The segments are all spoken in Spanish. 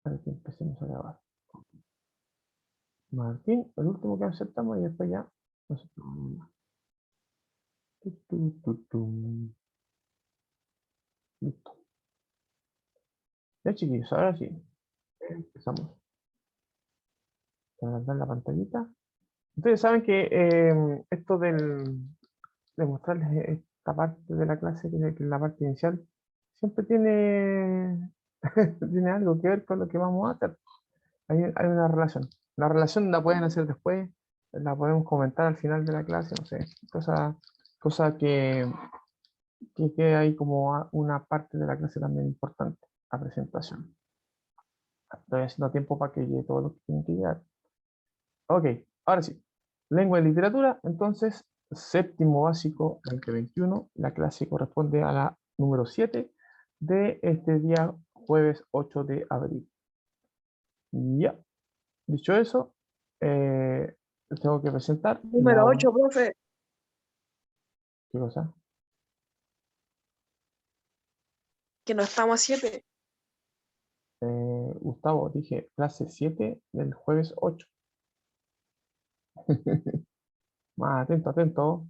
para que empecemos a grabar. Martín, el último que aceptamos y después ya no aceptamos más. Listo. Ya chiquillos, ahora sí, empezamos a agrandar la pantallita. Ustedes saben que esto de mostrarles esta parte de la clase, que es la parte inicial, siempre tiene, tiene algo que ver con lo que vamos a hacer. Hay una relación. La relación la pueden hacer después, la podemos comentar al final de la clase, no sé, cosa que hay como una parte de la clase también importante, la presentación. Estoy haciendo tiempo para que llegue todo lo que tienen que llegar. Ok, ahora sí. Lengua y literatura, entonces, séptimo básico 2021. La clase corresponde a la número 7 de este día jueves 8 de abril. Ya, dicho eso, les tengo que presentar Número 8, profe, ¿Qué cosa? que no estamos a 7. Gustavo, dije clase 7 del jueves 8. Más atento, atento.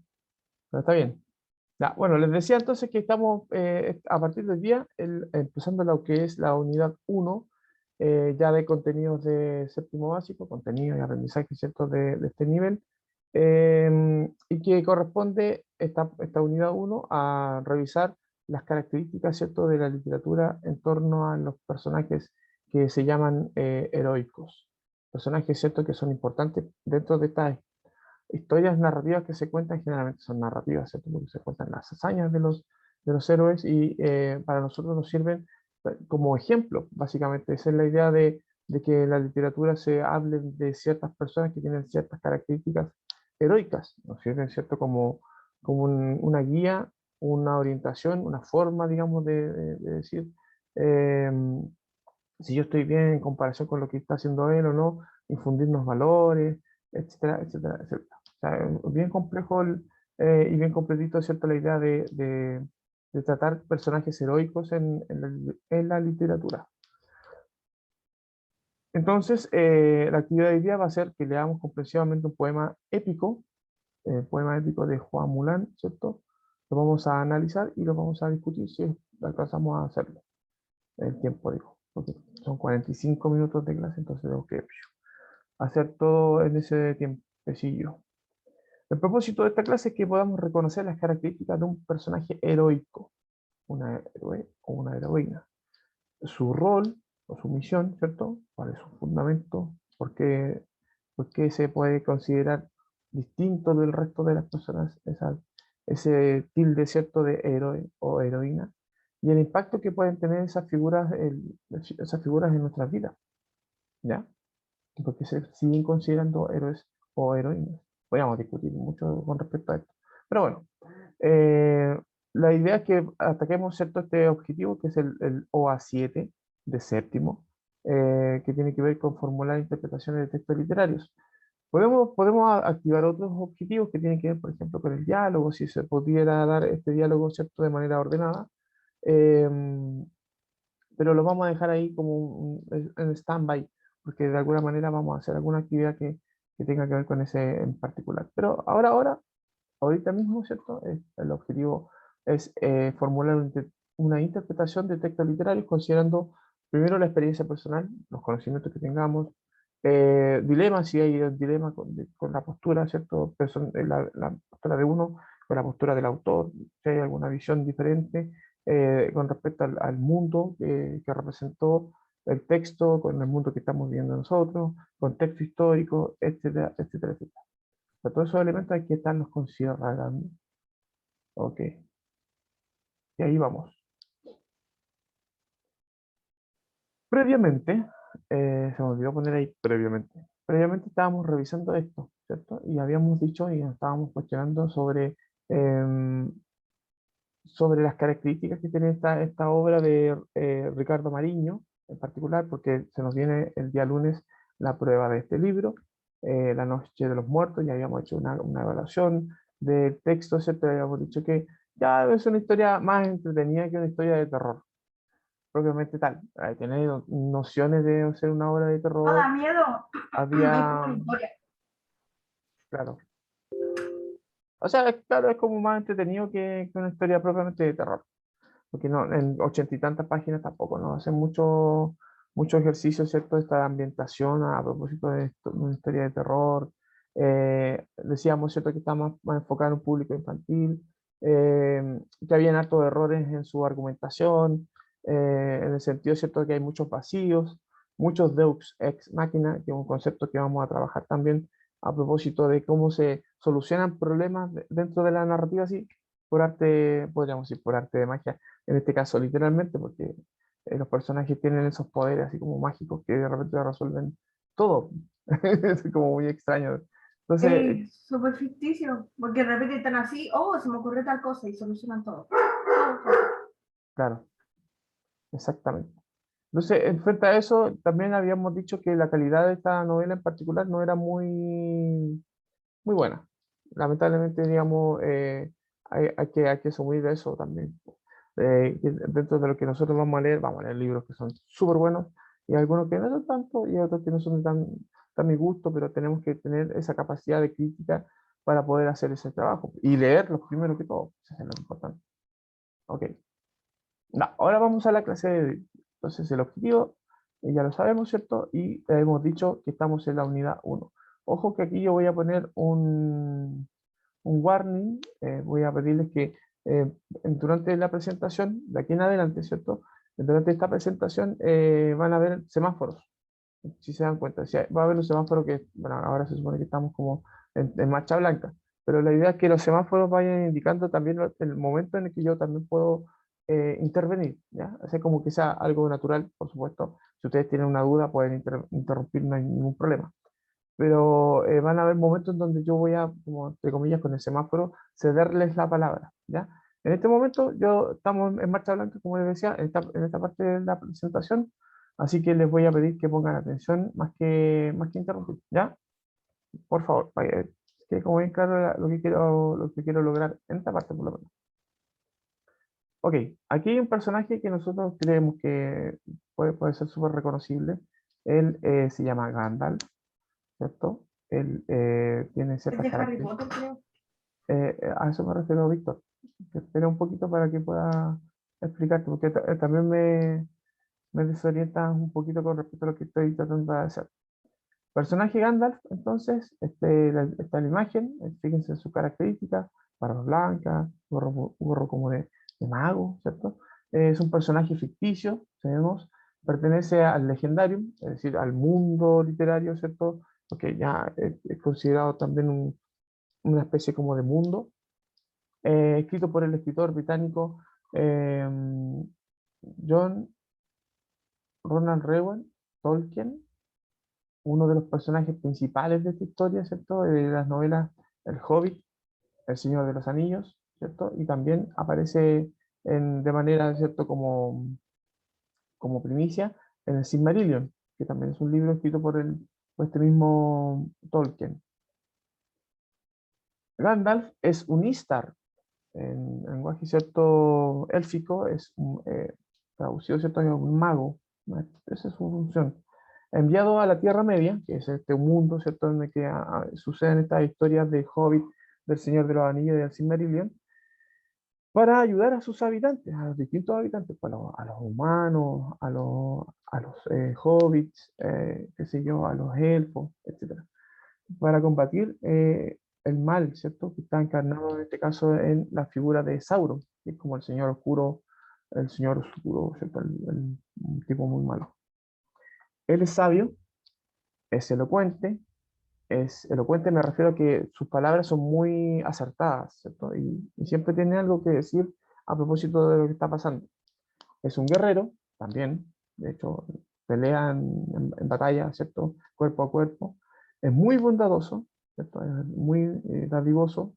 Pero está bien. Ya, bueno, les decía entonces que estamos a partir del día empezando lo que es la unidad 1, ya de contenidos de séptimo básico, contenido y aprendizaje, ¿cierto? De este nivel, y que corresponde esta unidad 1 a revisar las características, ¿cierto? De la literatura en torno a los personajes que se llaman heroicos. Personajes, ¿cierto? Que son importantes dentro de estas historias narrativas que se cuentan generalmente son narrativas, ¿cierto? Porque se cuentan las hazañas de los héroes y para nosotros nos sirven como ejemplo, básicamente. Esa es la idea de que en la literatura se hable de ciertas personas que tienen ciertas características heroicas, nos sirven, ¿cierto? Como una guía, una orientación, una forma, digamos, de decir eh, si yo estoy bien en comparación con lo que está haciendo él o no, infundirnos valores, etcétera, etcétera, etcétera. O sea, es bien complejo y bien completito, ¿cierto? La idea de tratar personajes heroicos en la literatura. Entonces, la actividad de hoy día va a ser que leamos comprensivamente un poema épico de Juan Mulán, ¿cierto? Lo vamos a analizar y lo vamos a discutir si alcanzamos a hacerlo. El tiempo, digo, porque son 45 minutos de clase, entonces tengo que hacer todo en ese tiempecillo. El propósito de esta clase es que podamos reconocer las características de un personaje heroico, una héroe o una heroína, su rol o su misión, ¿cierto? ¿Cuál es su fundamento? Por qué se puede considerar distinto del resto de las personas ese tilde, ¿cierto? De héroe o heroína? Y el impacto que pueden tener esas figuras en nuestras vidas, ¿ya? Porque se siguen considerando héroes o heroínas. Podríamos discutir mucho con respecto a esto. Pero bueno, eh, la idea es que ataquemos cierto este objetivo, que es el OA7 de séptimo, que tiene que ver con formular interpretaciones de textos literarios. Podemos activar otros objetivos que tienen que ver, por ejemplo, con el diálogo, si se pudiera dar este diálogo, ¿cierto?, de manera ordenada. Eh, pero lo vamos a dejar ahí como en stand-by, porque de alguna manera vamos a hacer alguna actividad que tenga que ver con ese en particular. Pero ahorita mismo, ¿cierto? El objetivo es formular una interpretación de textos literarios considerando primero la experiencia personal, los conocimientos que tengamos, dilemas, si hay un dilema con la postura, ¿cierto? La postura de uno, con la postura del autor, si hay alguna visión diferente con respecto al mundo que representó el texto, con el mundo que estamos viviendo nosotros, contexto histórico, etcétera, etcétera, etcétera. Pero todos esos elementos hay que estarlos considerando. Ok, y ahí vamos. Previamente, se me olvidó poner ahí previamente. Previamente estábamos revisando esto, ¿cierto? Y habíamos dicho y nos estábamos cuestionando em, sobre las características que tiene esta obra de Ricardo Mariño, en particular, porque se nos viene el día lunes la prueba de este libro, La Noche de los Muertos, ya habíamos hecho una evaluación del texto, ¿cierto? Habíamos dicho que ya es una historia más entretenida que una historia de terror. propiamente tal. Tener nociones de hacer una obra de No terror, da miedo. había, Hay historia. claro. O sea, claro, es como más entretenido que una historia propiamente de terror. Porque no, en 80 y tantas páginas tampoco nos hacen mucho ejercicio, ¿cierto? Esta ambientación a propósito de una historia de terror. Decíamos, ¿cierto? Que está más enfocado en un público infantil, que habían hartos errores en su argumentación, en el sentido, ¿cierto? Que hay muchos vacíos, muchos Deus ex machina, que es un concepto que vamos a trabajar también a propósito de cómo se solucionan problemas dentro de la narrativa, así, por arte, podríamos decir, por arte de magia en este caso literalmente, porque los personajes tienen esos poderes así como mágicos que de repente resuelven todo. Es como muy extraño. Entonces, Es súper ficticio, porque de repente están así, oh, se me ocurrió tal cosa y solucionan todo. Todo, todo. claro, exactamente. Entonces, en frente a eso, también habíamos dicho que la calidad de esta novela en particular no era muy buena. Lamentablemente, digamos, hay que asumir eso también. Que dentro de lo que nosotros vamos a leer libros que son súper buenos y algunos que no son tanto y otros que no son tan mi gusto, pero tenemos que tener esa capacidad de crítica para poder hacer ese trabajo y leerlos primero que todo. Eso es lo importante. Ok. No, ahora vamos a la clase de... Entonces, el objetivo, ya lo sabemos, ¿cierto? Y hemos dicho que estamos en la unidad uno. Ojo que aquí yo voy a poner un warning, voy a pedirles que durante la presentación, de aquí en adelante, ¿cierto? Durante esta presentación van a haber semáforos, si se dan cuenta. Si va a haber un semáforo que, bueno, ahora se supone que estamos como en marcha blanca, pero la idea es que los semáforos vayan indicando también el momento en el que yo también puedo intervenir, ¿ya? Hacer como que sea algo natural, por supuesto. Si ustedes tienen una duda, pueden interrumpir, no hay ningún problema, pero van a haber momentos en donde yo voy a, como entre comillas, con el semáforo, cederles la palabra, ¿ya? En este momento estamos en marcha blanca, como les decía, en esta parte de la presentación, así que les voy a pedir que pongan atención más que interrumpir, ¿ya? Por favor, para que como bien claro lo que quiero lograr en esta parte por lo menos. Ok, aquí hay un personaje que nosotros creemos que puede ser súper reconocible. Él se llama Gandalf, ¿cierto? Él tiene Es ciertas de Harry características. Potter, creo. A eso me refiero, Víctor. Que espera un poquito para que pueda explicarte, porque también me desorienta un poquito con respecto a lo que estoy tratando de hacer. Personaje Gandalf, entonces, está en la imagen, fíjense en sus características, barba blanca, gorro como de mago, ¿cierto? Es un personaje ficticio, sabemos, pertenece al Legendarium, es decir, al mundo literario, ¿cierto? Porque ya es considerado también una especie como de mundo, escrito por el escritor británico eh, John Ronald Reuel Tolkien, uno de los personajes principales de esta historia, ¿cierto? De las novelas El Hobbit, El Señor de los Anillos, ¿cierto? Y también aparece de manera, ¿cierto? Como primicia en el Silmarillion, que también es un libro escrito por este mismo Tolkien. Gandalf es un Istar, en lenguaje cierto élfico, traducido cierto es un mago, ¿no? Esa es su función. Enviado a la Tierra Media, que es este mundo cierto en el que suceden estas historias de Hobbit, del Señor de los Anillos y del Silmarillion, para ayudar a sus habitantes, a los distintos habitantes, pues, a los humanos, a los hobbits, qué sé yo, a los elfos, etcétera, para combatir el mal, ¿cierto? Que está encarnado en este caso en la figura de Sauron, que es como el señor oscuro, ¿cierto? Un tipo muy malo. Él es elocuente me refiero a que sus palabras son muy acertadas, ¿cierto? Y siempre tiene algo que decir a propósito de lo que está pasando. Es un guerrero, también, de hecho, pelea en batalla, ¿cierto? Cuerpo a cuerpo. Es muy bondadoso, ¿cierto? Es muy dadivoso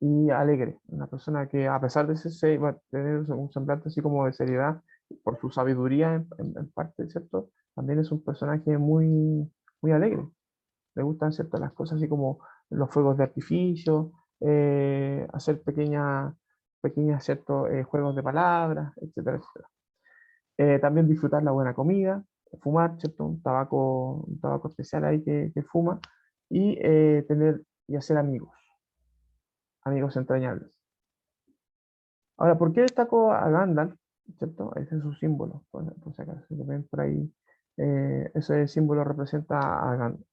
y alegre. Una persona que, a pesar de va a tener un semblante así como de seriedad, por su sabiduría en parte, ¿cierto? También es un personaje muy alegre. Le gustan, ¿cierto? Las cosas así como los fuegos de artificio, hacer pequeñas, ¿cierto? Juegos de palabras, etcétera, etcétera. También disfrutar la buena comida, fumar, ¿cierto? Un tabaco especial ahí que fuma, y tener y hacer amigos, amigos entrañables. Ahora, ¿por qué destaco a Gandalf? ¿Cierto? Ese es su símbolo, por si acaso, si lo ven por ahí, ese símbolo representa a Gandalf.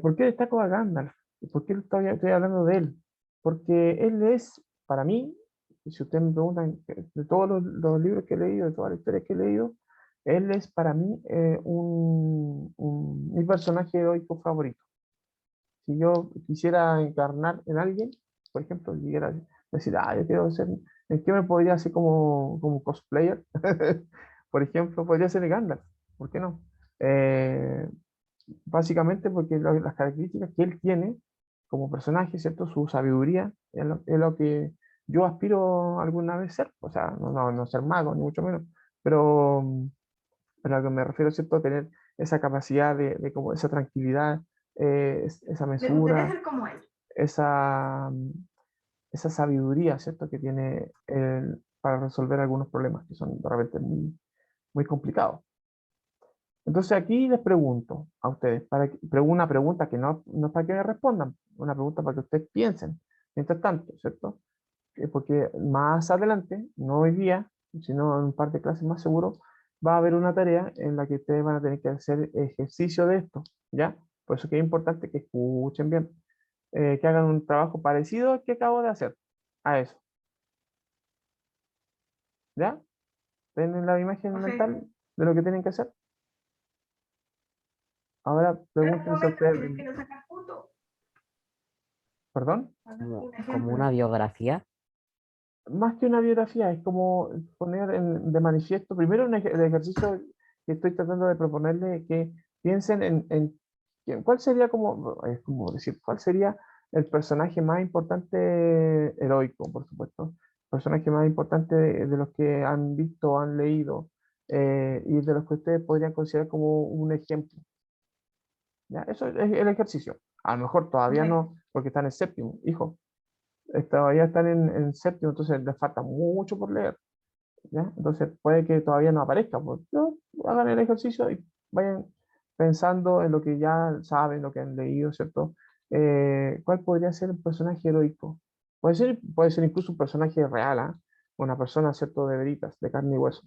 ¿Por qué destaco a Gandalf? ¿Por qué estoy hablando de él? Porque él es, para mí, si ustedes me preguntan, de todos los libros que he leído, de todas las historias que he leído, él es para mí mi personaje heroico favorito. Si yo quisiera encarnar en alguien, por ejemplo, quisiera decir, yo quiero ser, ¿en qué me podría hacer como cosplayer? Por ejemplo, podría ser Gandalf, ¿por qué no? Eh, Básicamente porque las características que él tiene como personaje, ¿cierto? Su sabiduría es lo que yo aspiro alguna vez ser, o sea, no ser mago, ni mucho menos, pero, pero a lo que me refiero, ¿cierto? A tener esa capacidad de como esa tranquilidad, esa ¿Te gustaría mesura, ser como él? esa, esa sabiduría, ¿cierto? Que tiene él para resolver algunos problemas que son de repente muy complicados. Entonces aquí les pregunto a ustedes, una pregunta que no es para que me respondan, una pregunta para que ustedes piensen, mientras tanto, ¿cierto? Porque más adelante, no hoy día, sino en un par de clases más seguro, va a haber una tarea en la que ustedes van a tener que hacer ejercicio de esto, ¿ya? Por eso que es importante que escuchen bien, que hagan un trabajo parecido al que acabo de hacer, a eso, ¿ya? ¿Tienen la imagen Profe, mental de lo que tienen que hacer? Ahora espera un pregúntense a momento, ustedes, tienes que no sacar foto. ¿perdón? A ver, Como, un como ejemplo. una biografía. Más que una biografía, es como poner de manifiesto, primero el ejercicio que estoy tratando de proponerle, que piensen cuál sería es como decir, cuál sería el personaje más importante heroico, por supuesto, personaje más importante de los que han visto, han leído, y de los que ustedes podrían considerar como un ejemplo. ¿Ya? Eso es el ejercicio. A lo mejor todavía Ok. no, porque están en séptimo, hijo, todavía están en séptimo, entonces les falta mucho por leer. ¿Ya? Entonces puede que todavía no aparezca, pues no, hagan el ejercicio y vayan pensando en lo que ya saben, lo que han leído, ¿cierto? ¿Cuál podría ser el personaje heroico? Puede ser incluso un personaje real, ¿ah? Una persona, ¿cierto? De veritas, de carne y hueso.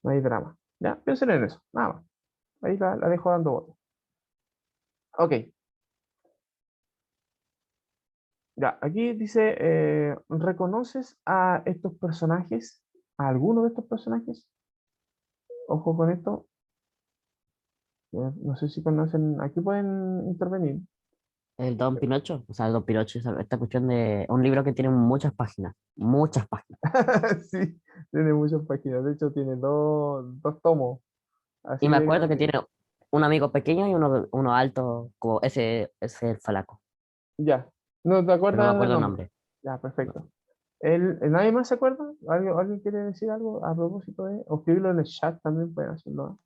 No hay drama. ¿Ya? Piensen en eso, nada más. Ahí la dejo dando votos. Ok, ya, aquí dice, ¿reconoces a estos personajes? ¿A alguno de estos personajes? Ojo con esto. No sé si conocen, aquí pueden intervenir. El Don Pinocho. O sea, el Don Pinocho, esta cuestión de un libro que tiene muchas páginas. Muchas páginas. Sí, tiene muchas páginas, de hecho tiene dos tomos, Y así me de acuerdo que grande. tiene un amigo pequeño y uno alto, como ese es el falaco. Ya, ¿no te Pero no me acuerdas del acuerdo el nombre? nombre. Ya, No. perfecto. ¿Nadie más se acuerda? ¿Alguien quiere decir algo a propósito de? O escribirlo en el chat también pueden hacerlo, ¿no?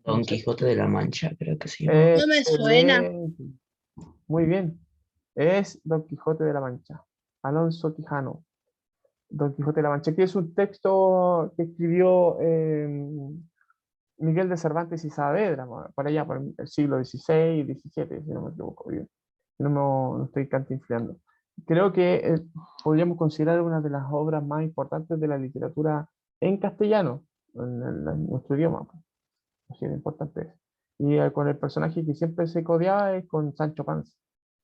En el Don chat. Quijote de la Mancha, creo que se llamaba. No me suena. Excelente, muy bien. Es Don Quijote de la Mancha, Alonso Quijano. Don Quijote de la Mancha, que es un texto que escribió Miguel de Cervantes y Saavedra, por allá, por el siglo XVI y XVII, si no me equivoco bien. Si no estoy cantinfleando. Creo que podríamos considerar una de las obras más importantes de la literatura en castellano, en nuestro idioma. Pues. Así de importante es. Y con el personaje que siempre se codeaba es con Sancho Panza,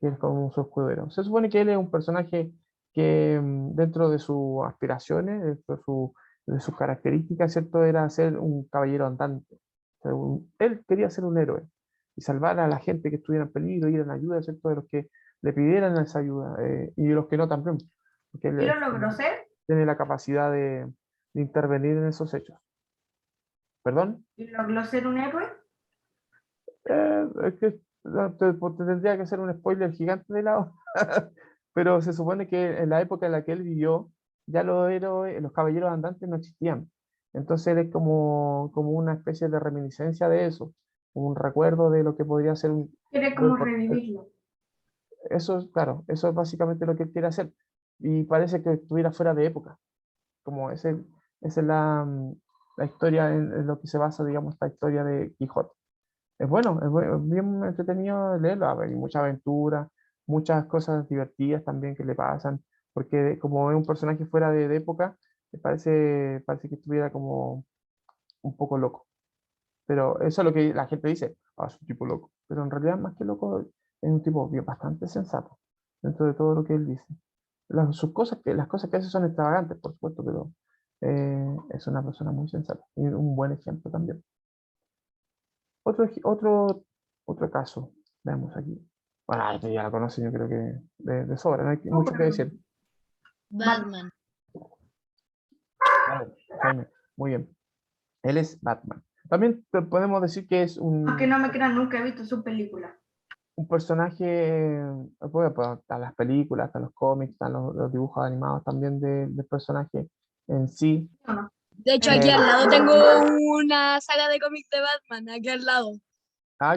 que es como su escudero. Se supone que él es un personaje que dentro de sus aspiraciones, dentro de sus características, ¿cierto? Era ser un caballero andante. O sea, él quería ser un héroe y salvar a la gente que estuviera en peligro, ir en ayuda, ¿cierto? De los que le pidieran esa ayuda y de los que no también, porque él ¿Y lo logró ser? tiene la capacidad de intervenir en esos hechos. ¿Perdón? ¿Y logró ser un héroe? Es que no, te tendría que hacer un spoiler gigante de lado, pero se supone que en la época en la que él vivió, ya los héroes, los caballeros andantes no existían. Entonces él es como una especie de reminiscencia de eso, un recuerdo de lo que podría ser un... Quiere como revivirlo. Eso, claro, eso es básicamente lo que él quiere hacer. Y parece que estuviera fuera de época, como esa es la, la historia en lo que se basa, digamos, esta historia de Quijote. Es bueno, es bien entretenido leerlo, hay mucha aventura, muchas cosas divertidas también que le pasan, porque como es un personaje fuera de época, parece que estuviera como un poco loco. Pero eso es lo que la gente dice, ah, es un tipo loco. Pero en realidad, más que loco, es un tipo bastante sensato dentro de todo lo que él dice. Las cosas que hace son extravagantes, por supuesto, pero es una persona muy sensata y un buen ejemplo también. Otro, otro caso, veamos aquí. Bueno, este ya lo conocen, yo creo que de sobra, no hay No, mucho que pero decir. Batman. Claro, Jaime, muy bien. Él es Batman. También podemos decir que es aunque no me crean, nunca he visto su película. un personaje, pues, están las películas, están los cómics, están los dibujos animados también del personaje en sí. ¿O no? De hecho, aquí Eh, al lado tengo una saga de cómics de Batman, aquí al lado.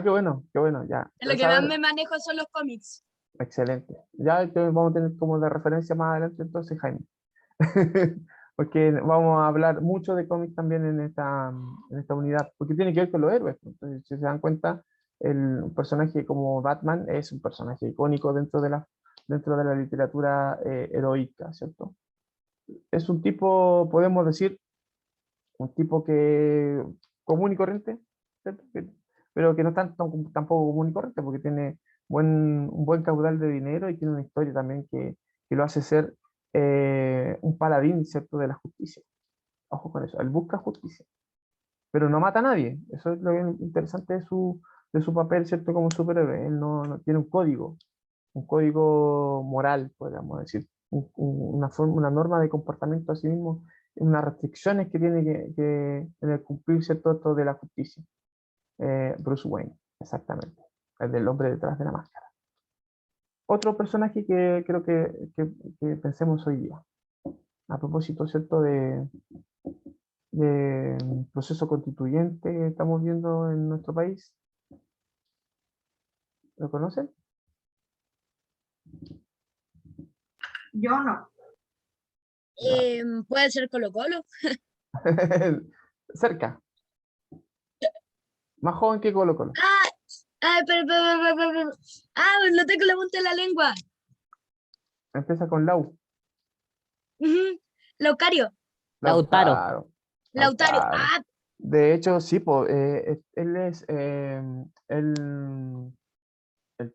qué bueno, ya. En lo que más me manejo son los cómics. Excelente. Ya que vamos a tener como de referencia más adelante entonces, Jaime. Porque vamos a hablar mucho de cómics también en esta unidad, porque tiene que ver con los héroes. Entonces, si se dan cuenta, el personaje como Batman es un personaje icónico dentro de la literatura heroica, ¿cierto? Es un tipo, podemos decir, un tipo que común y corriente, ¿cierto? Pero que no tampoco común y corriente, porque tiene un buen caudal de dinero y tiene una historia también que lo hace ser un paladín, ¿cierto? De la justicia. Ojo con eso, él busca justicia, pero no mata a nadie. Eso es lo interesante de su papel, ¿cierto? Como superhéroe. Él no tiene un código moral, podríamos decir, una norma de comportamiento a sí mismo, unas restricciones que tiene que en el cumplir, ¿cierto? Esto de la justicia. Bruce Wayne, exactamente, el del hombre detrás de la máscara. Otro personaje que creo que pensemos hoy día, a propósito, ¿cierto? De proceso constituyente que estamos viendo en nuestro país. ¿Lo conocen? Yo no. Puede ser Colo Colo. Cerca, más joven que Colo Colo. Ah, pero. Ah, lo tengo en la punta de la lengua. Empieza con Lau. Ujú. Laucario. Lautaro. Lautaro. Lautario. Lautaro. Ah, De hecho, sí, él es el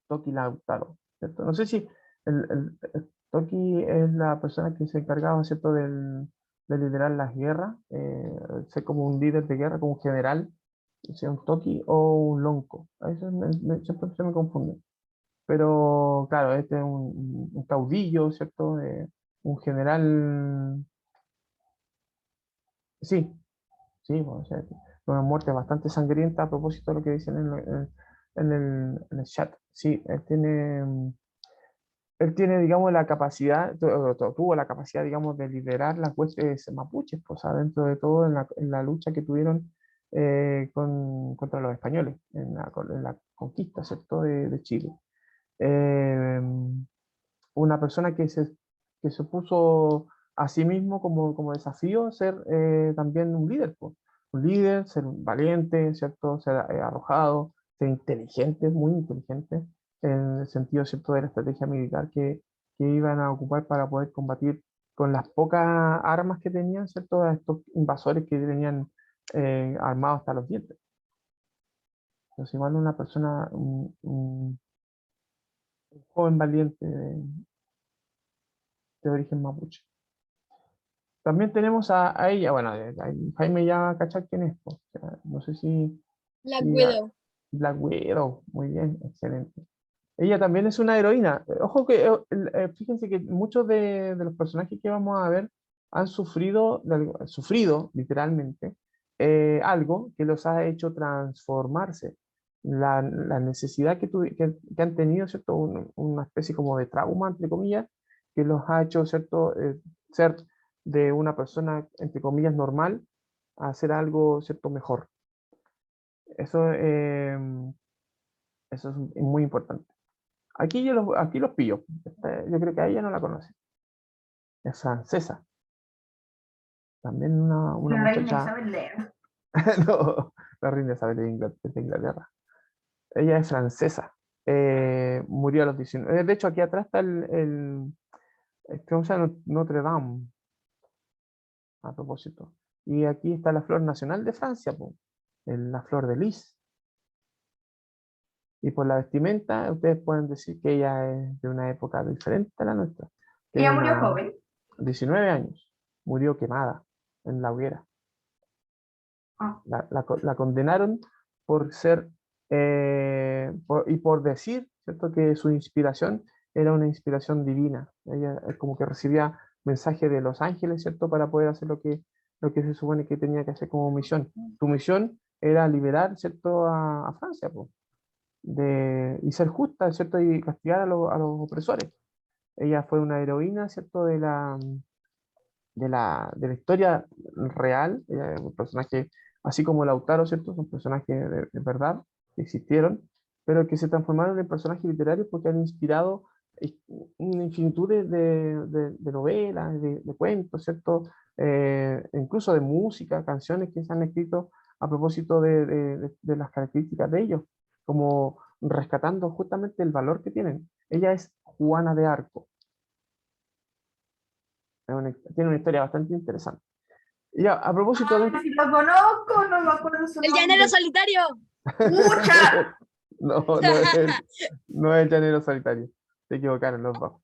Toki Lautaro, ¿cierto? No sé si el Toki es la persona que se encargaba, ¿cierto?, de liderar las guerras, ser como un líder de guerra, como un general, sea un Toki o un Lonco. A veces siempre se me confunde. Pero claro, este es un caudillo, ¿cierto? Un general, sí, sí, pues, o sea, una muerte bastante sangrienta a propósito de lo que dicen en el chat. Sí, él tiene, digamos, la capacidad, tuvo la capacidad, digamos, de liderar las huestes mapuches, pues, dentro de todo en la lucha que tuvieron contra los españoles, en la conquista, ¿cierto?, de Chile. Eh, una persona que se puso a sí mismo como desafío ser también un líder, pues. Un líder, ser valiente, ¿cierto? Ser arrojado, ser inteligente, muy inteligente, en el sentido, ¿cierto?, de la estrategia militar que iban a ocupar para poder combatir con las pocas armas que tenían, ¿cierto?, a estos invasores que venían armados hasta los dientes. Entonces, igual una persona, un joven valiente de origen mapuche. También tenemos a ella, bueno, Jaime ya cachar quién es, po. O sea, no sé Black si Widow. Black Widow, muy bien, excelente. Ella también es una heroína. Ojo que, fíjense que muchos de los personajes que vamos a ver han sufrido literalmente algo que los ha hecho transformarse. La necesidad que han tenido, ¿cierto? Una especie como de trauma, entre comillas, que los ha hecho, ¿cierto? Ser de una persona, entre comillas, normal a hacer algo, ¿cierto? Mejor. Eso, eso es muy importante. Aquí los pillo. Yo creo que a ella no la conoce. Es francesa. también una La reina muchacha, Isabel Lea. no, la reina Isabel de Inglaterra. Ella es francesa. Murió a los 19. De hecho, aquí atrás está ¿cómo se llama? Notre Dame, a propósito. Y aquí está la flor nacional de Francia, po, la flor de lis. Y por la vestimenta, ustedes pueden decir que ella es de una época diferente a la nuestra. Ella Tiene murió joven. 19 años. Murió quemada en la hoguera. Ah. La condenaron por ser y por decir, ¿cierto?, que su inspiración era una inspiración divina. Ella como que recibía mensajes de los ángeles, ¿cierto?, para poder hacer lo que se supone que tenía que hacer como misión. Su misión era liberar, ¿cierto?, a Francia, po, y ser justa, ¿cierto?, y castigar a los opresores. Ella fue una heroína, ¿cierto?, de la historia real. Ella es un personaje, así como Lautaro, ¿cierto? Son personajes de verdad que existieron, pero que se transformaron en personajes literarios porque han inspirado una infinitud de novelas, de cuentos, ¿cierto? Incluso de música, canciones que se han escrito a propósito de las características de ellos, como rescatando justamente el valor que tienen. Ella es Juana de Arco. Tiene una historia bastante interesante. Y a propósito de... Si lo conozco, no me acuerdo su El nombre. llanero solitario. ¡Mucha! no es el llanero solitario. Se equivocaron los dos.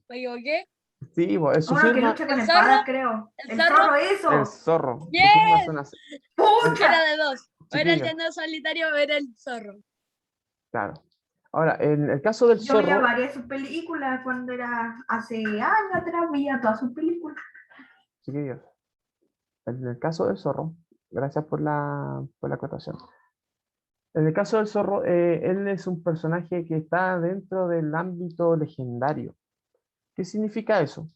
¿Me equivoqué? Sí, pues, su Uno que firma, lucha con ¿El espadas, zorro? creo. ¿El El zorro? zorro, el eso. zorro. Su ¡Bien! firma son así. ¡Pucha! Era de dos. O era el Chiquillos, llanero solitario o era el zorro. claro. Ahora, en el caso del Yo veía zorro, varias sus películas cuando era hace años atrás, veía todas sus películas. chiquillos, en el caso del zorro, gracias por la acotación. En el caso del zorro, él es un personaje que está dentro del ámbito legendario. ¿Qué significa eso?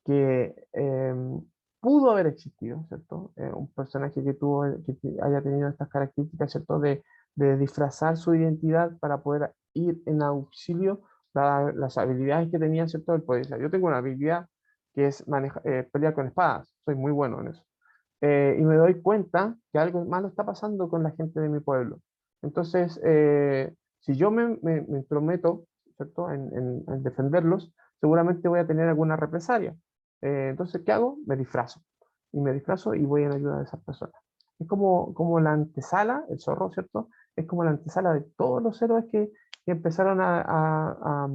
Que pudo haber existido, ¿cierto? Un personaje que haya tenido estas características, ¿cierto? De disfrazar su identidad para poder ir en auxilio dadas las habilidades que tenía, ¿cierto? El poder. Yo tengo una habilidad que es pelear con espadas, soy muy bueno en eso. Y me doy cuenta que algo malo está pasando con la gente de mi pueblo. Entonces, si yo me prometo, ¿cierto?, en defenderlos, seguramente voy a tener alguna represalia. Entonces, ¿qué hago? Me disfrazo. Y me disfrazo y voy en ayuda de esas personas. Es como la antesala, el zorro, ¿cierto? Es como la antesala de todos los héroes que empezaron a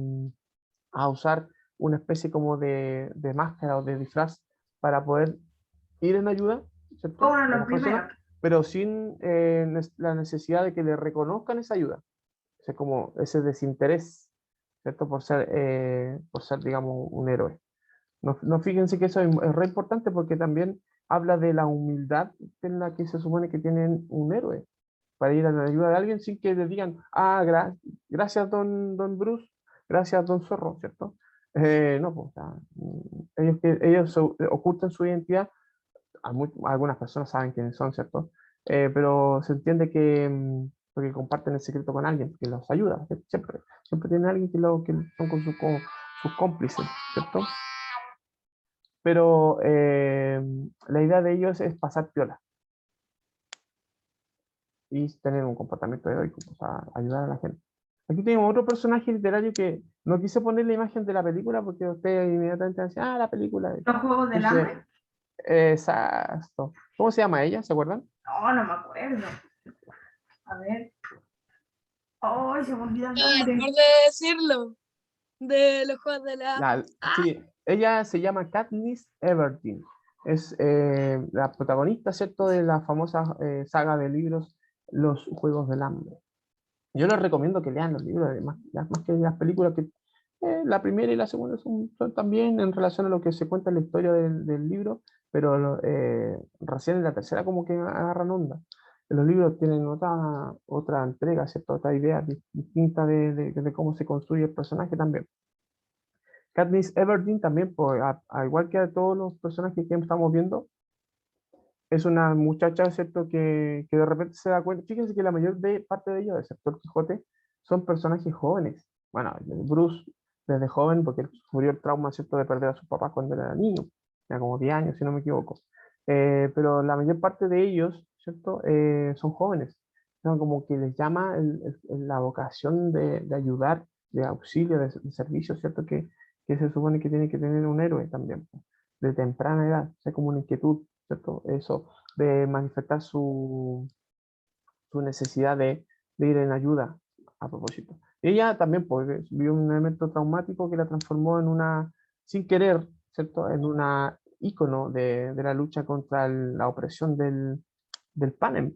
usar una especie como de máscara o de disfraz para poder ir en ayuda, Fue ¿cierto?, uno de de los las personas, primeros. pero sin la necesidad de que le reconozcan esa ayuda. O sea, como ese desinterés, ¿cierto? Por ser, digamos, un héroe. No, fíjense que eso es re importante porque también habla de la humildad en la que se supone que tienen un héroe, para ir a la ayuda de alguien sin que le digan, gracias don Bruce, gracias don Zorro, ¿cierto? No, pues, o sea, ellos ocultan su identidad, algunas personas saben quiénes son, ¿cierto? Pero se entiende que porque comparten el secreto con alguien, que los ayuda, siempre tienen alguien que son con sus cómplices, ¿cierto? Pero la idea de ellos es pasar piola y tener un comportamiento heroico, o sea, ayudar a la gente. Aquí tenemos otro personaje literario que no quise poner la imagen de la película porque ustedes inmediatamente decían, la película. Los Juegos del Puse, Hambre. exacto. ¿Cómo se llama ella? ¿Se acuerdan? No, no me acuerdo. A ver. Ay, se me olvidó el Ay, nombre. por de decirlo. De los juegos de la... Sí, ella se llama Katniss Everdeen. Es la protagonista, ¿cierto?, de la famosa saga de libros Los Juegos del Hambre. Yo les recomiendo que lean los libros, además, más que las películas, que la primera y la segunda son también en relación a lo que se cuenta en la historia del libro, pero recién en la tercera como que agarran onda. Los libros tienen otra entrega, ¿cierto?, otra idea distinta de cómo se construye el personaje también. Katniss Everdeen también, pues, al igual que a todos los personajes que estamos viendo, es una muchacha, ¿cierto?, que de repente se da cuenta. Fíjense que la mayor parte de ellos, excepto el Quijote, son personajes jóvenes. Bueno, Bruce desde joven, porque él sufrió el trauma, ¿cierto?, de perder a su papá cuando era niño, era como 10 años, si no me equivoco. Pero la mayor parte de ellos, ¿cierto? Son jóvenes, ¿no? Como que les llama la vocación de ayudar, de auxilio, de servicio, ¿cierto? Que se supone que tiene que tener un héroe también, pues, de temprana edad, o sea, como una inquietud, ¿cierto? Eso, de manifestar su necesidad de ir en ayuda a propósito. Ella también pues, vivió un evento traumático que la transformó en una, sin querer, ¿cierto? En una ícono de la lucha contra la opresión del Panem.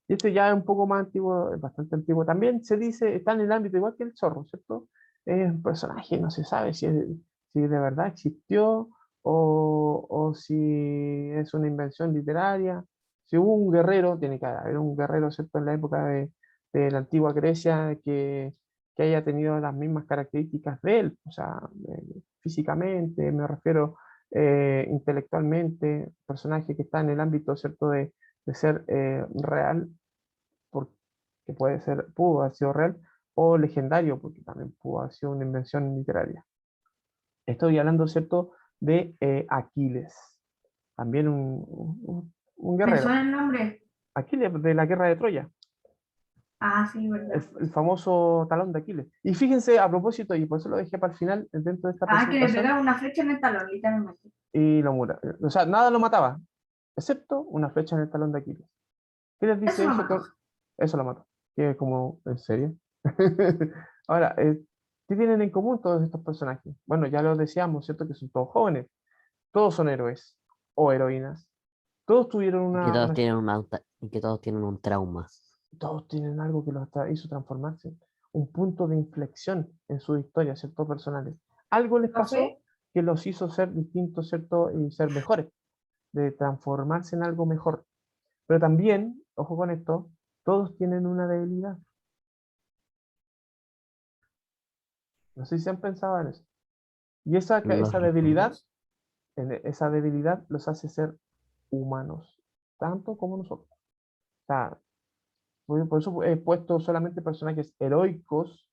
Y esto ya es un poco más antiguo, es bastante antiguo. También se dice, está en el ámbito igual que el zorro, ¿cierto? Es un personaje, no se sabe si de verdad existió o si es una invención literaria. Si hubo un guerrero, tiene que haber un guerrero, ¿cierto? En la época de la antigua Grecia que haya tenido las mismas características de él, o sea, físicamente, me refiero intelectualmente, personaje que está en el ámbito, ¿cierto? De ser real, porque puede ser, pudo haber sido real, o legendario, porque también pudo haber sido una invención literaria. Estoy hablando, ¿cierto?, de Aquiles, también un ¿Me guerrero. suena el nombre? Aquiles de la guerra de Troya, Ah, sí, verdad. el famoso talón de Aquiles. Y fíjense, a propósito, y por eso lo dejé para el final, dentro de esta Ah, que le presentación, pega una flecha en el talón, literalmente. y lo mura. O sea, nada lo mataba, excepto una flecha en el talón de Aquiles. ¿Qué les Eso dice lo eso? mató. Eso lo mató. Que es como, ¿en serio? Ahora, ¿qué tienen en común todos estos personajes? Bueno, ya lo decíamos, ¿cierto? Que son todos jóvenes. Todos son héroes o heroínas. Todos tuvieron Y que una, todos una- tienen y que todos tienen un trauma. todos tienen algo que hizo transformarse. Un punto de inflexión en su historia, ¿cierto? Personales. Algo les pasó ¿Café? que los hizo ser distintos, ¿cierto? Y ser mejores, de transformarse en algo mejor. Pero también, ojo con esto, todos tienen una debilidad. No sé si han pensado en eso. Y Los recuerdos. esa debilidad los hace ser humanos, tanto como nosotros. O sea, por eso he puesto solamente personajes heroicos,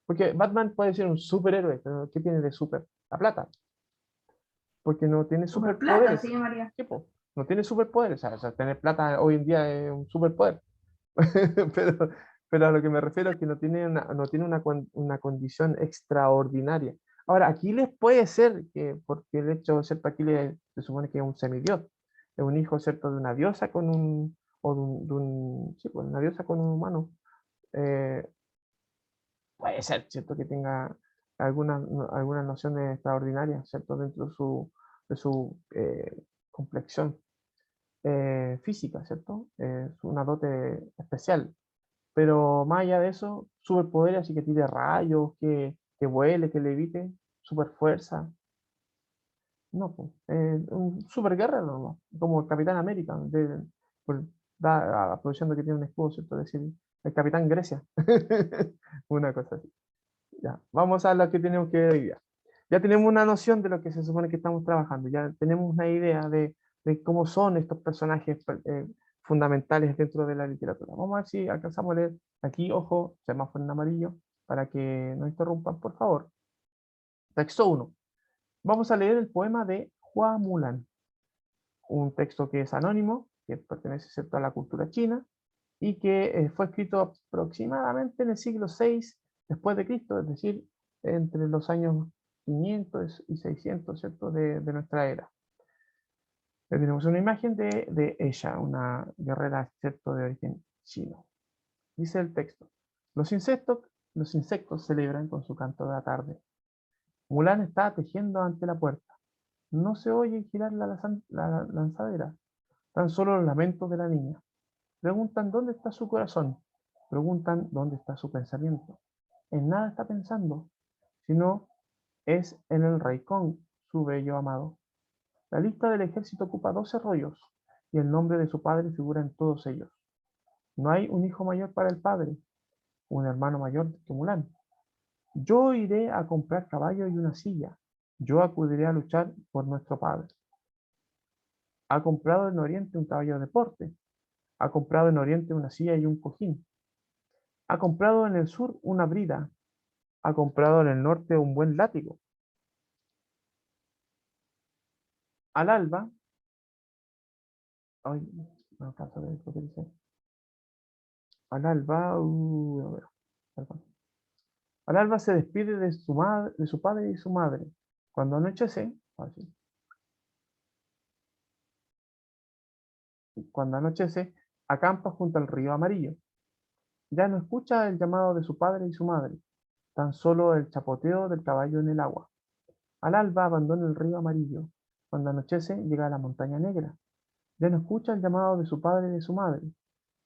porque Batman puede ser un superhéroe, pero ¿qué tiene de super? La plata, porque no tiene Super plata, se superpoderes. llamaría. ¿Qué, po? No tiene superpoderes, o sea, tener plata hoy en día es un superpoder. pero, pero a lo que me refiero es que no tiene una condición extraordinaria. Ahora, Aquiles puede ser que, porque el hecho de ser Aquiles se supone que es un semidios, es un hijo, ¿cierto?, de una diosa con o sí, pues, una diosa con un humano. Eh, Puede ser, ¿cierto?, que tenga algunas nociones extraordinarias, ¿cierto?, dentro de su complexión física, ¿cierto? Es una dote especial. Pero más allá de eso, superpoderes, así que tire rayos, que vuele, que levite, super fuerza. No, pues, un super guerrero, no, como el Capitán América, por- aprovechando que tiene un escudo, ¿cierto? Decir, el Capitán Grecia. Una cosa así. Ya, vamos a lo que tenemos que ver hoy día. Ya tenemos una noción de lo que se supone que estamos trabajando, ya tenemos una idea de cómo son estos personajes fundamentales dentro de la literatura. Vamos a ver si alcanzamos a leer aquí, ojo, semáforo en amarillo, para que no interrumpan, por favor. Texto 1. Vamos a leer el poema de Hua Mulan, un texto que es anónimo, que pertenece, ¿cierto?, a la cultura china, y que fue escrito aproximadamente en el siglo VI después de Cristo, es decir, entre los años 500 y 600, ¿cierto?, de nuestra era. Tenemos una imagen de ella, una guerrera, ¿cierto?, de origen chino. Dice el texto: los insectos celebran con su canto de la tarde. Mulan está tejiendo ante la puerta. No se oye girar la lanzadera, tan solo los lamentos de la niña. Preguntan dónde está su corazón, preguntan dónde está su pensamiento. En nada está pensando, sino es en el rey Kong, su bello amado. La lista del ejército ocupa 12 rollos, y el nombre de su padre figura en todos ellos. No hay un hijo mayor para el padre, un hermano mayor que Mulan. Yo iré a comprar caballo y una silla. Yo acudiré a luchar por nuestro padre. Ha comprado en Oriente un caballo de deporte. Ha comprado en Oriente una silla y un cojín. Ha comprado en el sur una brida. Ha comprado en el norte un buen látigo. Al alba, Ay, no alcanzo a ver lo que dice. Al alba, a ver, perdón. Al alba se despide de su madre, de su padre y su madre. Cuando anochece, así, cuando anochece, acampa junto al río amarillo. Ya no escucha el llamado de su padre y su madre, tan solo el chapoteo del caballo en el agua. Al alba abandona el río amarillo. Cuando anochece, llega a la montaña negra. Ya no escucha el llamado de su padre y de su madre,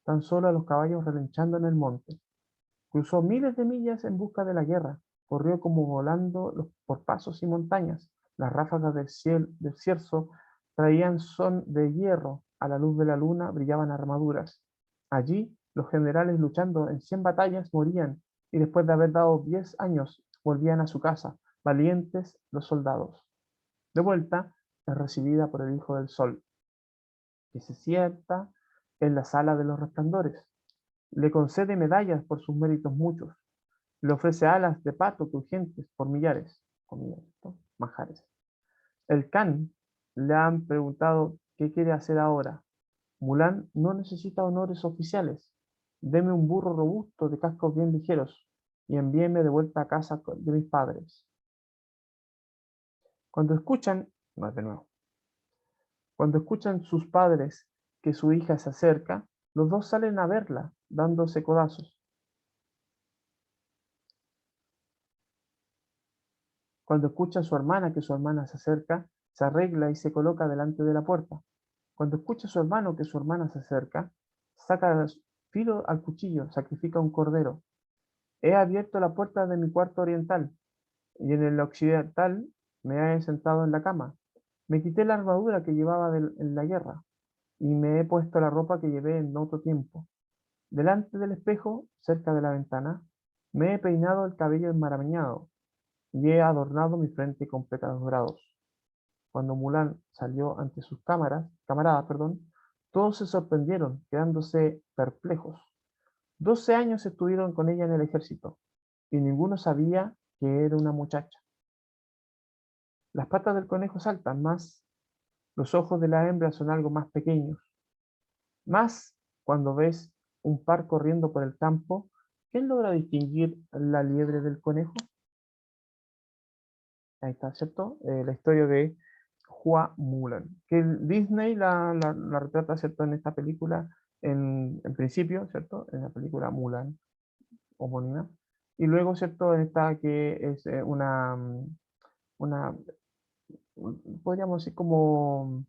tan solo a los caballos relinchando en el monte. Cruzó miles de millas en busca de la guerra. Corrió como volando por pasos y montañas. Las ráfagas del cierzo traían son de hierro. A la luz de la luna brillaban armaduras. Allí, los generales luchando en 100 batallas morían, y después de haber dado 10 años, volvían a su casa, valientes los soldados. De vuelta, es recibida por el Hijo del Sol, que se sienta en la sala de los resplandores. Le concede medallas por sus méritos muchos. Le ofrece alas de pato crujientes por millares, comillas, ¿no? Manjares. El Khan le han preguntado qué quiere hacer ahora. Mulan no necesita honores oficiales. Deme un burro robusto de cascos bien ligeros y envíeme de vuelta a casa de mis padres. Cuando escuchan, no, de nuevo, cuando escuchan sus padres que su hija se acerca, los dos salen a verla, dándose codazos. Cuando escucha a su hermana que su hermana se acerca, se arregla y se coloca delante de la puerta. Cuando escucha a su hermano que su hermana se acerca, saca filo al cuchillo, sacrifica un cordero. He abierto la puerta de mi cuarto oriental, y en el occidental me he sentado en la cama. Me quité la armadura que llevaba en la guerra, y me he puesto la ropa que llevé en otro tiempo. Delante del espejo, cerca de la ventana, me he peinado el cabello enmarañado, y he adornado mi frente con pétalos dorados. Cuando Mulan salió ante sus camaradas, todos se sorprendieron, quedándose perplejos. 12 años estuvieron con ella en el ejército, y ninguno sabía que era una muchacha. Las patas del conejo saltan más, los ojos de la hembra son algo más pequeños. Más cuando ves un par corriendo por el campo, ¿quién logra distinguir la liebre del conejo? Ahí está, ¿cierto? La historia de Hua Mulan, que Disney la retrata, ¿cierto? En esta película, en principio, ¿cierto? En la película Mulan, homónima. Y luego, ¿cierto? Esta que es una, podríamos decir como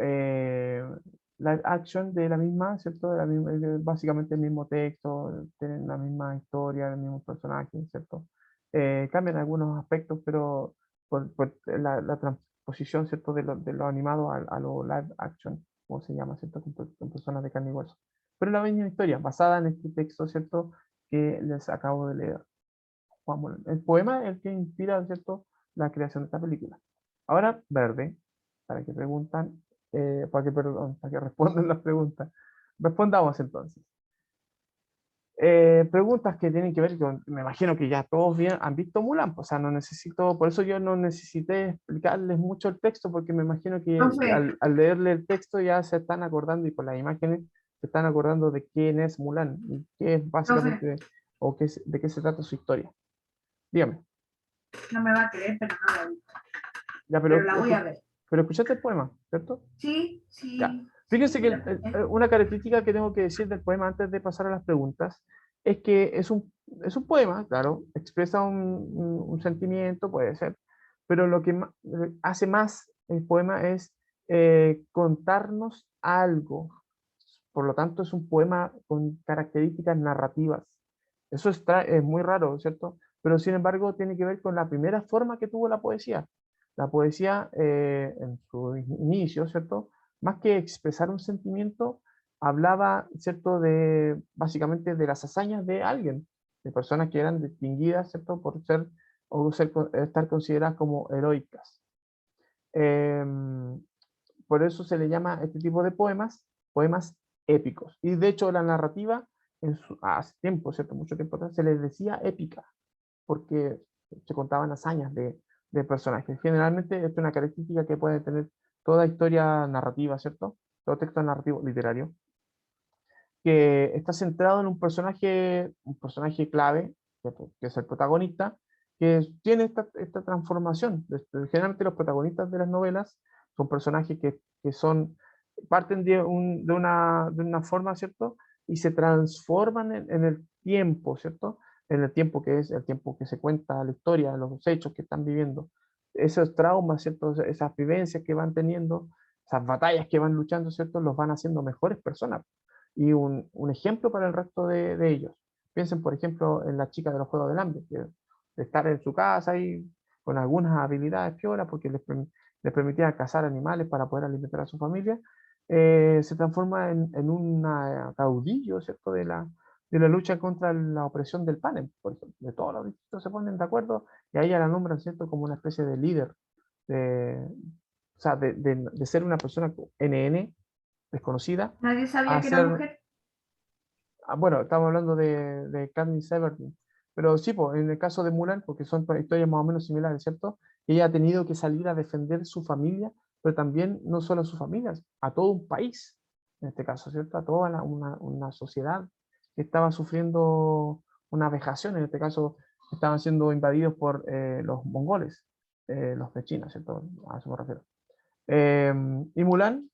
live action de la misma, ¿cierto? De la misma, básicamente el mismo texto, tienen la misma historia, el mismo personaje, ¿cierto? Cambian algunos aspectos, pero por la transposición, ¿cierto? De lo animado a lo live action, como se llama, ¿cierto? Con personas de carne y hueso. Pero la misma historia, basada en este texto, ¿cierto? Que les acabo de leer. Juan Molano. El poema es el que inspira, ¿cierto? La creación de esta película. Ahora, verde, para que preguntan, para que respondan las preguntas. Respondamos entonces. Preguntas que tienen que ver con, me imagino que ya todos bien han visto Mulan, o sea, no necesito, por eso yo no necesité explicarles mucho el texto, porque me imagino que Profe, al leerle el texto ya se están acordando y por las imágenes se están acordando de quién es Mulan y qué es profe, básicamente, o de qué se trata su historia. Dígame. no me va a creer, pero no la he visto. Ya, Pero la voy a ver. pero escuchaste el poema, ¿cierto? Sí, Ya. sí. Fíjense sí, que una característica que tengo que decir del poema antes de pasar a las preguntas es que es un poema, claro, expresa un sentimiento, puede ser, pero lo que hace más el poema es contarnos algo. Por lo tanto, es un poema con características narrativas. Eso es muy raro, ¿cierto? Pero sin embargo, tiene que ver con la primera forma que tuvo la poesía. La poesía, en su inicio, ¿cierto? Más que expresar un sentimiento, hablaba, ¿cierto? Básicamente de las hazañas de alguien, de personas que eran distinguidas, ¿cierto? Por estar consideradas como heroicas. Por eso se le llama este tipo de poemas épicos. Y de hecho la narrativa, hace tiempo, ¿cierto? Mucho tiempo atrás, se les decía épica, porque se contaban hazañas de personajes. Generalmente, esta es una característica que pueden tener toda historia narrativa, ¿cierto? Todo texto narrativo literario, que está centrado en un personaje clave, que es el protagonista, que tiene esta transformación. Generalmente los protagonistas de las novelas son personajes que parten de una forma, ¿cierto? Y se transforman en el tiempo, ¿cierto? En el tiempo que es el tiempo que se cuenta la historia, los hechos que están viviendo. Esos traumas, ¿cierto? Esas vivencias que van teniendo, esas batallas que van luchando, ¿cierto? Los van haciendo mejores personas y un ejemplo para el resto de ellos. Piensen, por ejemplo, en la chica de los Juegos del Hambre, que de estar en su casa y con algunas habilidades piolas, porque les permitía cazar animales para poder alimentar a su familia, se transforma en una caudillo, ¿cierto?, de la lucha contra la opresión del Panem, por ejemplo. De todos los distritos se ponen de acuerdo y a ella la nombran, ¿cierto?, como una especie de líder, o sea, de ser una persona NN, desconocida, Nadie sabía a que era ser, mujer. bueno, estamos hablando de Katniss Everdeen, pero sí, pues, en el caso de Mulan, porque son historias más o menos similares, ¿cierto? Ella ha tenido que salir a defender su familia, pero también no solo a su familia, a todo un país, en este caso, ¿cierto? A toda una sociedad que estaba sufriendo una vejación, en este caso estaban siendo invadidos por los mongoles, los de China, ¿cierto? A eso me refiero. Y Mulan,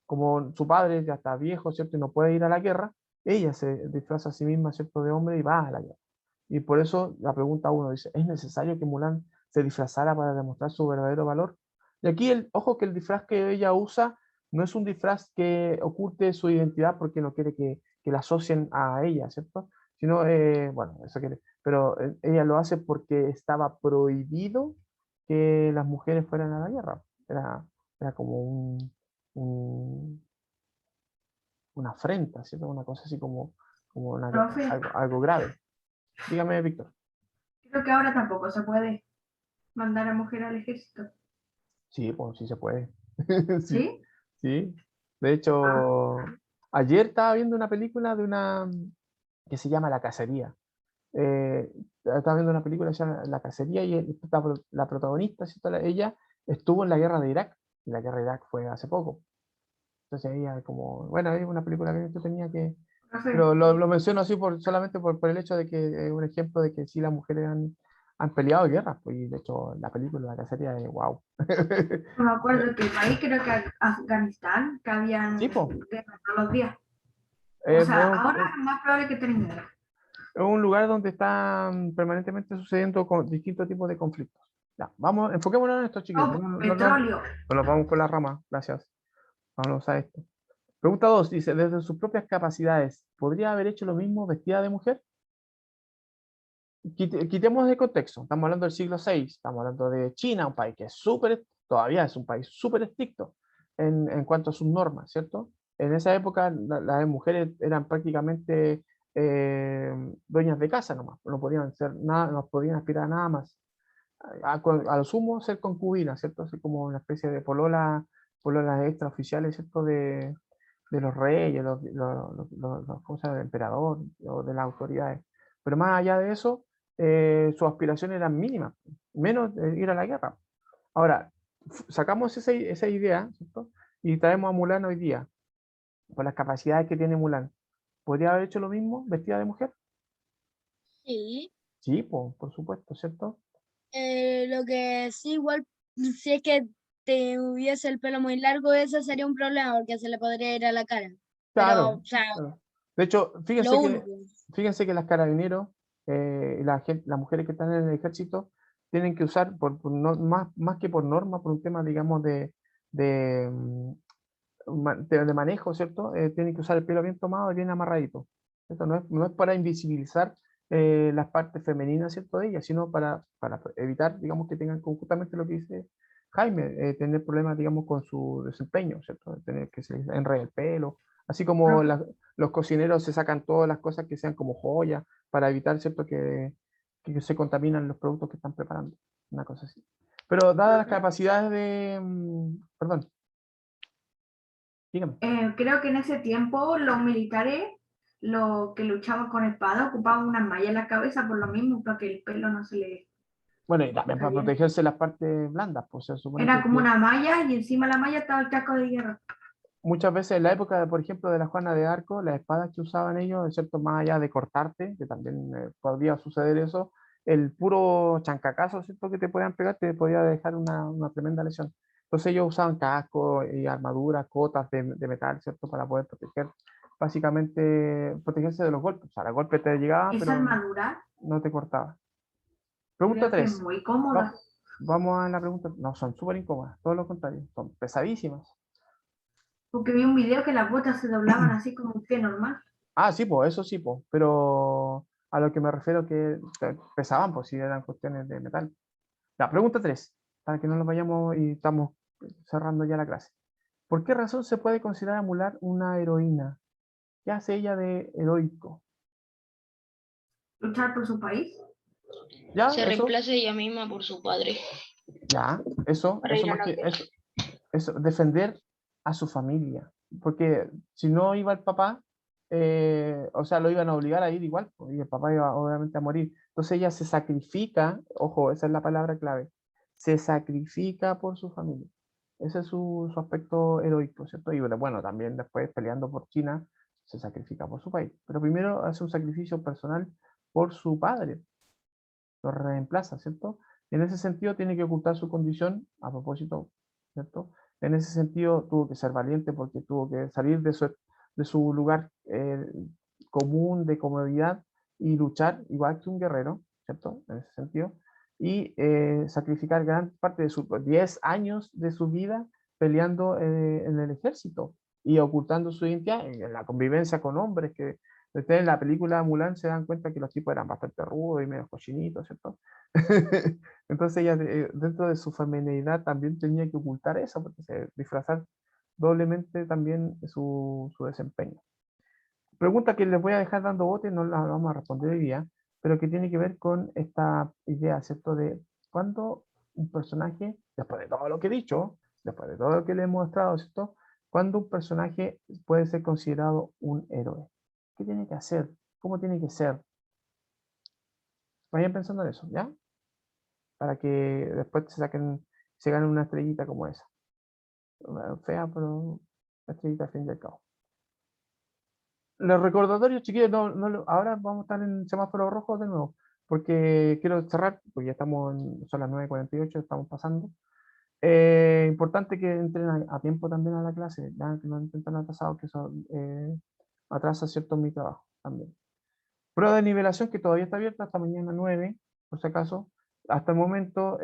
como su padre ya está viejo, ¿cierto? Y no puede ir a la guerra, ella se disfraza a sí misma, ¿cierto?, de hombre y va a la guerra. Y por eso la pregunta uno dice, ¿es necesario que Mulan se disfrazara para demostrar su verdadero valor? Y aquí, ojo que el disfraz que ella usa no es un disfraz que oculte su identidad porque no quiere que la asocien a ella, ¿cierto? Sino, bueno, eso quiere, pero ella lo hace porque estaba prohibido que las mujeres fueran a la guerra. Era como un- una afrenta, ¿cierto? Una cosa así como Profe, algo grave. Dígame, Víctor. creo que ahora tampoco se puede mandar a mujer al ejército. Sí, pues sí se puede. Sí, ¿Sí? sí. De Ah, hecho, ayer estaba viendo una película que se llama La Cacería. Estaba viendo una película que se llama La Cacería y la protagonista, ¿cierto? Ella estuvo en la guerra de Irak y la guerra de Irak fue hace poco. Entonces ella como, bueno, es una película que yo tenía que, profe, pero lo menciono así solamente por el hecho de que es un ejemplo de que sí las mujeres han peleado guerras, pues, y de hecho la película, la cacería es wow. no me acuerdo qué país, creo que Afganistán, que habían Sí, pues, guerra todos los días. O es, sea, un, ahora es más probable que termine. es un lugar donde están permanentemente sucediendo distintos tipos de conflictos. Ya, vamos, enfoquémonos en esto, chiquillos. Oh, petróleo. No nos vamos por la rama, gracias. Vamos a esto. Pregunta 2 dice, desde sus propias capacidades, ¿podría haber hecho lo mismo vestida de mujer? Quitemos de contexto, estamos hablando del siglo VI, estamos hablando de China, un país que es todavía es un país súper estricto en cuanto a sus normas, ¿cierto? En esa época las mujeres eran prácticamente dueñas de casa nomás, no podían ser nada, no podían aspirar a nada más. A lo sumo ser concubina, ¿cierto? Así como una especie de pololas extraoficiales, ¿cierto? De los reyes, los cosas del emperador o de las autoridades. Pero más allá de eso, sus aspiraciones eran mínimas, menos ir a la guerra. Ahora, sacamos esa idea, ¿cierto? Y traemos a Mulan hoy día, con las capacidades que tiene Mulan. ¿Podría haber hecho lo mismo vestida de mujer? Sí. Sí, por supuesto, ¿cierto? Lo que sí, igual, si es que te hubiese el pelo muy largo, eso sería un problema porque se le podría ir a la cara. Pero, Claro, o sea, claro. De hecho, lo único. fíjense que las carabineros y las mujeres que están en el ejército tienen que usar, más que por norma, por un tema, digamos, de, de manejo, ¿cierto? Tienen que usar el pelo bien tomado y bien amarradito. Esto no es para invisibilizar las partes femeninas, ¿cierto? De ellas, sino para evitar, digamos, que tengan justamente lo que dice Jaime, tener problemas, digamos, con su desempeño, ¿cierto? Tener que se les enrede el pelo, así como Profe, los cocineros se sacan todas las cosas que sean como joyas para evitar, ¿cierto? Que se contaminan los productos que están preparando, una cosa así. Pero dadas las capacidades perdón, dígame. creo que en ese tiempo los militares, los que luchaban con espada, ocupaban una malla en la cabeza por lo mismo, para que el pelo no se le Bueno, y también Está para bien. protegerse las partes blandas, pues se supone Era que como una malla y encima de la malla estaba el casco de guerra. muchas veces en la época, por ejemplo, de la Juana de Arco, las espadas que usaban ellos, es cierto, más allá de cortarte, que también podía suceder eso, el puro chancacazo, ¿cierto? Que te podían pegar, te podía dejar una tremenda lesión. Entonces ellos usaban cascos y armaduras, cotas de metal, ¿cierto? Para poder proteger, básicamente, protegerse de los golpes. O sea, el golpe te llegaba, Esa pero armadura no te cortaba. Pregunta creo que es 3. muy cómoda. Vamos a la pregunta. No, son súper incómodas, todo lo contrario, son pesadísimas. Porque vi un video que las botas se doblaban así como un pie normal. Ah, sí, pues, eso sí, pues, pero a lo que me refiero que pesaban, pues, si eran cuestiones de metal. La pregunta 3, para que no nos vayamos y estamos cerrando ya la clase. ¿Por qué razón se puede considerar a Mulan una heroína? ¿Qué hace ella de heroico? Luchar por su país. ¿Ya? Se ¿Eso? reemplaza ella misma por su padre Ya, eso, para eso ir a más la que, guerra. eso, defender a su familia. Porque si no iba el papá, o sea, lo iban a obligar a ir igual, pues, y el papá iba obviamente a morir. Entonces ella se sacrifica, ojo, esa es la palabra clave, se sacrifica por su familia. Ese es su aspecto heroico, ¿cierto? Y bueno, también después peleando por China, se sacrifica por su país. Pero primero hace un sacrificio personal por su padre, lo reemplaza, ¿cierto? En ese sentido tiene que ocultar su condición, a propósito, ¿cierto? En ese sentido tuvo que ser valiente porque tuvo que salir de su lugar común de comodidad y luchar igual que un guerrero, ¿cierto? En ese sentido. Y sacrificar gran parte de sus 10 años de su vida peleando en el ejército y ocultando su identidad en la convivencia con hombres que ustedes en la película Mulan se dan cuenta que los tipos eran bastante rudos y medio cochinitos, ¿cierto? Entonces ella dentro de su feminidad también tenía que ocultar eso, porque disfrazar doblemente también su desempeño. Pregunta que les voy a dejar dando bote, no la vamos a responder hoy día, pero que tiene que ver con esta idea, ¿cierto? De cuando un personaje, después de todo lo que he dicho, después de todo lo que le he mostrado, ¿cierto? Cuando un personaje puede ser considerado un héroe. ¿Qué tiene que hacer? ¿Cómo tiene que ser? Vayan pensando en eso, ¿ya? Para que después se ganen una estrellita como esa. Fea, pero una estrellita al fin y al cabo. Los recordatorios, chiquillos, ahora vamos a estar en semáforo rojo de nuevo, porque quiero cerrar, porque ya son las 9:48, estamos pasando. Importante que entren a tiempo también a la clase, ya que no entren tan atrasados, que eso atrasa cierto mi trabajo también. Prueba de nivelación que todavía está abierta hasta mañana 9, por si acaso. Hasta el momento,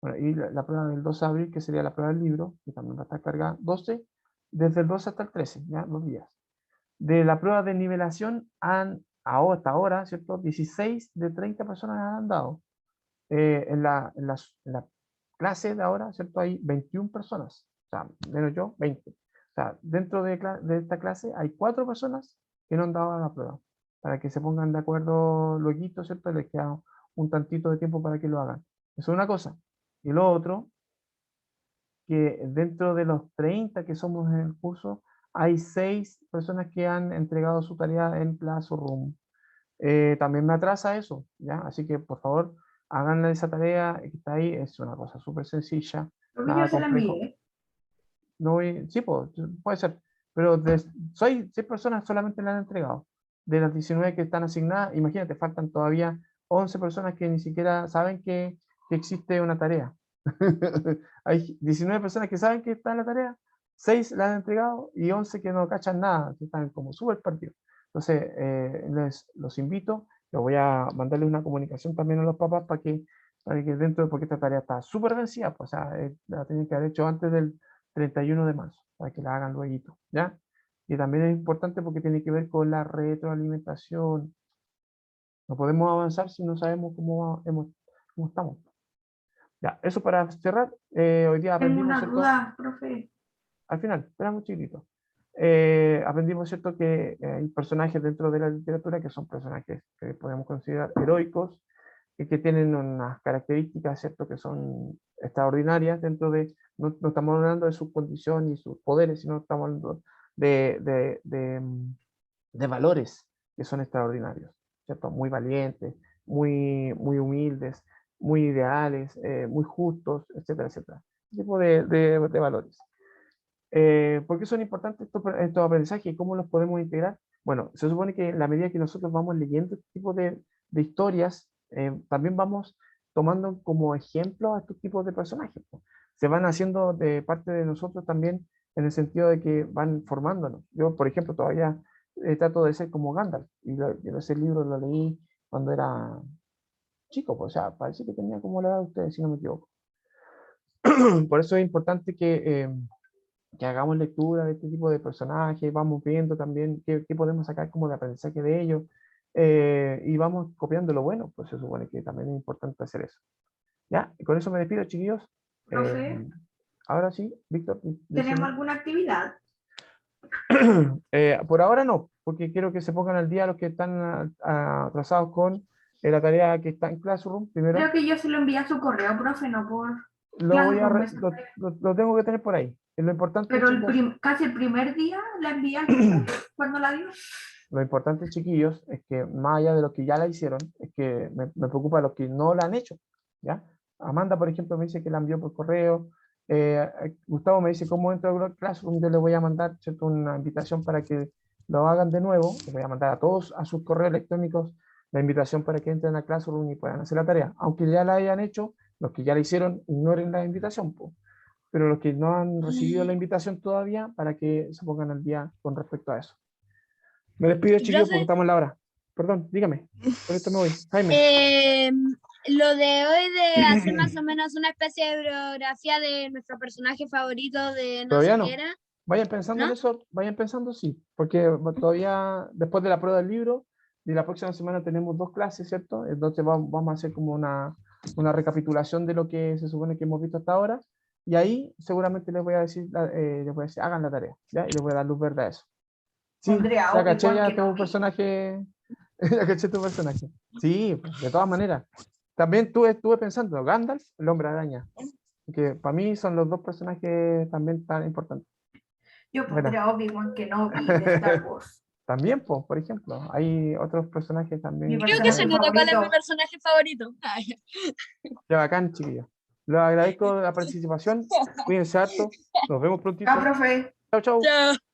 bueno, y la prueba del 12 de abril, que sería la prueba del libro, que también va a estar cargada, desde el 12 hasta el 13, ya 2 días. De la prueba de nivelación hasta ahora, ¿cierto? 16 de 30 personas han dado. En la clase de ahora, ¿cierto? Hay 21 personas, o sea, menos yo, 20. O sea, dentro de esta clase hay 4 personas que no han dado la prueba, para que se pongan de acuerdo luego, ¿cierto? Les queda un tantito de tiempo para que lo hagan. Eso es una cosa. Y lo otro, que dentro de los 30 que somos en el curso, hay 6 personas que han entregado su tarea en Classroom. También me atrasa eso, ¿ya? Así que por favor, hagan esa tarea que está ahí, es una cosa súper sencilla, Creo que yo nada se la complejo. envié. No sí, puede ser, pero 6 personas solamente la han entregado. De las 19 que están asignadas, imagínate, faltan todavía 11 personas que ni siquiera saben que existe una tarea. Hay 19 personas que saben que está en la tarea, 6 la han entregado y 11 que no cachan nada, que están como súper perdidos. Entonces, los invito, les voy a mandarles una comunicación también a los papás para que porque esta tarea está súper vencida, pues, o sea, la tienen que haber hecho antes del 31 de marzo, para que la hagan luego, ¿ya? Y también es importante porque tiene que ver con la retroalimentación. No podemos avanzar si no sabemos cómo estamos. Ya, eso para cerrar. Hoy día Tengo aprendimos, una ¿cierto? duda, profe. Al final, esperamos chiquitito. Aprendimos, ¿cierto?, que hay personajes dentro de la literatura que son personajes que podemos considerar heroicos y que tienen unas características, ¿cierto?, que son extraordinarias no estamos hablando de sus condiciones y sus poderes, sino estamos hablando de valores que son extraordinarios, ¿cierto? Muy valientes, muy humildes, muy ideales, muy justos, etcétera, etcétera. Ese tipo de valores. ¿Por qué son importantes estos aprendizajes y cómo los podemos integrar? Bueno, se supone que en la medida que nosotros vamos leyendo este tipo de historias, también vamos tomando como ejemplo a estos tipos de personajes, po. Se van haciendo de parte de nosotros también en el sentido de que van formándonos. Yo, por ejemplo, todavía trato de ser como Gandalf, y ese libro lo leí cuando era chico, pues, o sea, parece que tenía como la edad de ustedes, si no me equivoco. Por eso es importante que hagamos lectura de este tipo de personajes, vamos viendo también qué podemos sacar como de aprendizaje de ellos, y vamos copiando lo bueno, pues se supone que también es importante hacer eso. ¿Ya? Y con eso me despido, chiquillos. Profe. Ahora sí, Víctor. ¿Tenemos decime. alguna actividad? Por ahora no, porque quiero que se pongan al día los que están atrasados con la tarea que está en Classroom. Primero, Creo que yo se lo envié a su correo, profe, no por... lo, voy a Classroom, re- eso. lo tengo que tener por ahí. Y lo importante, Pero chicos, casi el primer día la envié cuando la dio. lo importante, chiquillos, es que más allá de los que ya la hicieron, es que me preocupa los que no la han hecho, ¿ya? Amanda, por ejemplo, me dice que la envió por correo. Gustavo me dice, ¿cómo entro a Google Classroom? Yo le voy a mandar, ¿cierto?, una invitación para que lo hagan de nuevo. Les voy a mandar a todos a sus correos electrónicos la invitación para que entren a Classroom y puedan hacer la tarea. Aunque ya la hayan hecho, los que ya la hicieron, ignoren la invitación, po. Pero los que no han recibido la invitación todavía, para que se pongan al día con respecto a eso. Me despido, Y, chiquillos, profe, porque estamos en la hora. Perdón, dígame. Por esto me voy. Jaime. lo de hoy de hacer más o menos una especie de biografía de nuestro personaje favorito de no Todavía sé no. qué era. Vayan pensando en ¿No? eso, vayan pensando, sí, porque todavía después de la prueba del libro, y la próxima semana tenemos 2 clases, ¿cierto? Entonces vamos a hacer como una recapitulación de lo que se supone que hemos visto hasta ahora, y ahí seguramente les voy a decir, hagan la tarea, ¿ya? Y les voy a dar luz verde a eso. Sí, Pondré a ya caché Obi-Wan ya que no tu vi. personaje, ya caché tu personaje. Sí, pues, de todas maneras. También estuve pensando, Gandalf, el hombre araña, que para mí son los 2 personajes también tan importantes. Yo Bueno. pondré a Obi-Wan que no vi de Star Wars. También, pues, por ejemplo, hay otros personajes también. Mi Creo que personaje se nota cuál es mi favorito. personaje favorito. Ay, Qué bacán, chiquillos. Les agradezco la participación. Cuídense harto. Nos vemos prontito. Chao, profe. Chau, chau. chao.